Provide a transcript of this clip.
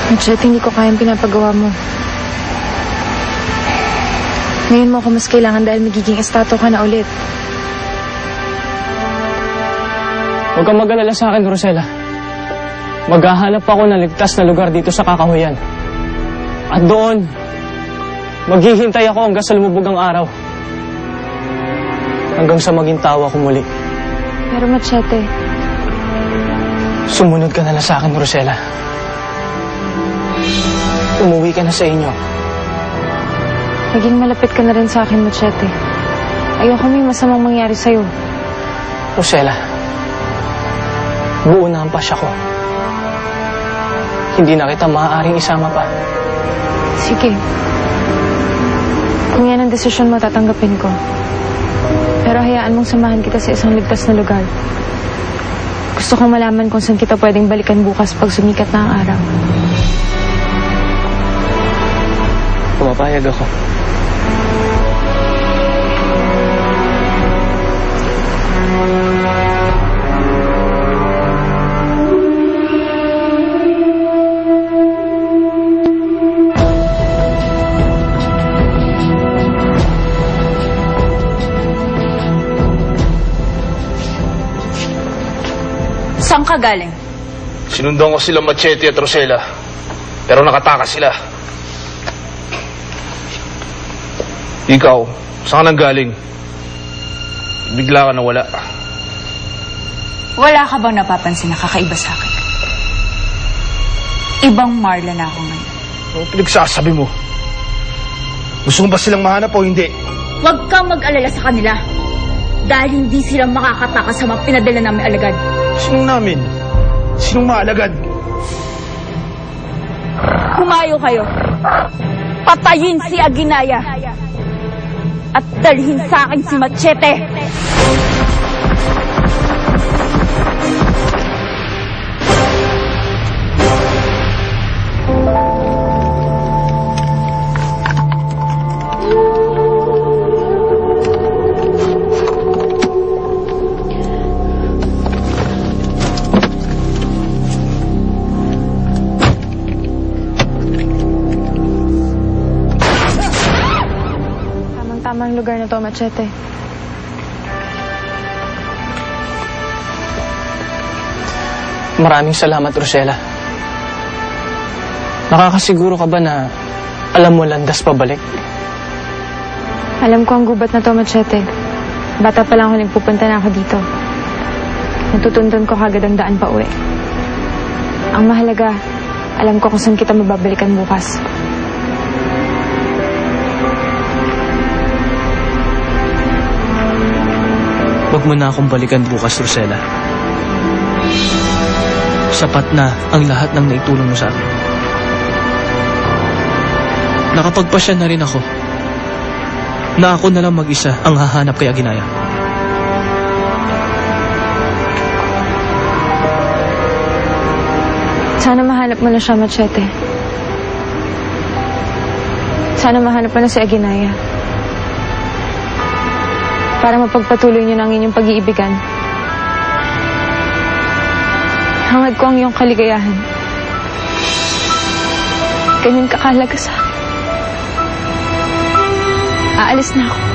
Machete, hindi ko kayang pinapagawa mo. Ngayon mo ako mas kailangan dahil magiging estato ka na ulit. Huwag kang mag-alala sa akin, Rosella. Maghahanap ako ng ligtas na lugar dito sa Kakahuyan. At doon, maghihintay ako hanggang sa lumubog ang araw. Hanggang sa maging tawa ko muli. Pero Machete, Sumunod ka na lang sa akin, Rosella. Umuwi ka na sa inyo. naging malapit ka na rin sa akin, Machete. Ayoko may masamang mangyari sa'yo. Rosella, buo na ang pasya ko. Hindi na kita maaaring isama pa. Sige. Kung yan ang desisyon mo, tatanggapin ko. Pero hayaan mong samahan kita sa isang ligtas na lugar. Gusto kong malaman kung saan kita pwedeng balikan bukas pag sumikat na ang araw. Pumapayag ako. Saan ka galing? Sinundan ko sila Machete at Rosella. Pero nakatakas sila. Ikaw, saan ka nang galing? Bigla ka nawala. Wala ka bang napapansin na kakaiba sa akin? Ibang Marla na ako ngayon. Anong pinagsasabi mo? Gusto mo ba silang mahanap o hindi? Huwag kang mag-alala sa kanila. Dahil hindi sila makakatakas sa mga pinadala namin alagad. Sinong namin? Sinong maalagad? Humayo kayo. Patayin si Aguinaya. At dalhin sa akin si Machete. Tamang lugar na to, Machete. Maraming salamat, Rosella. Nakakasiguro ka ba na alam mo landas pabalik? Alam ko ang gubat na to, Machete. Bata pa lang huling pupunta na ako dito. Natutundan ko kagad ang daan pa uwi. Ang mahalaga, alam ko kung saan kita mababalikan bukas. Huwag mo na akong balikan bukas, Rosella. Sapat na ang lahat ng naitulong mo sa akin. Nakapagpasya na rin ako na ako na lang mag-isa ang hahanap kay Aguinaya. Sana mahanap mo na siya, Machete. Sana mahanap mo na si Aguinaya. Para mapagpatuloy niyo ng inyong pag-iibigan. Hangad ko ang iyong kaligayahan. Ganyan kakahalaga sa akin. Aalis na ako.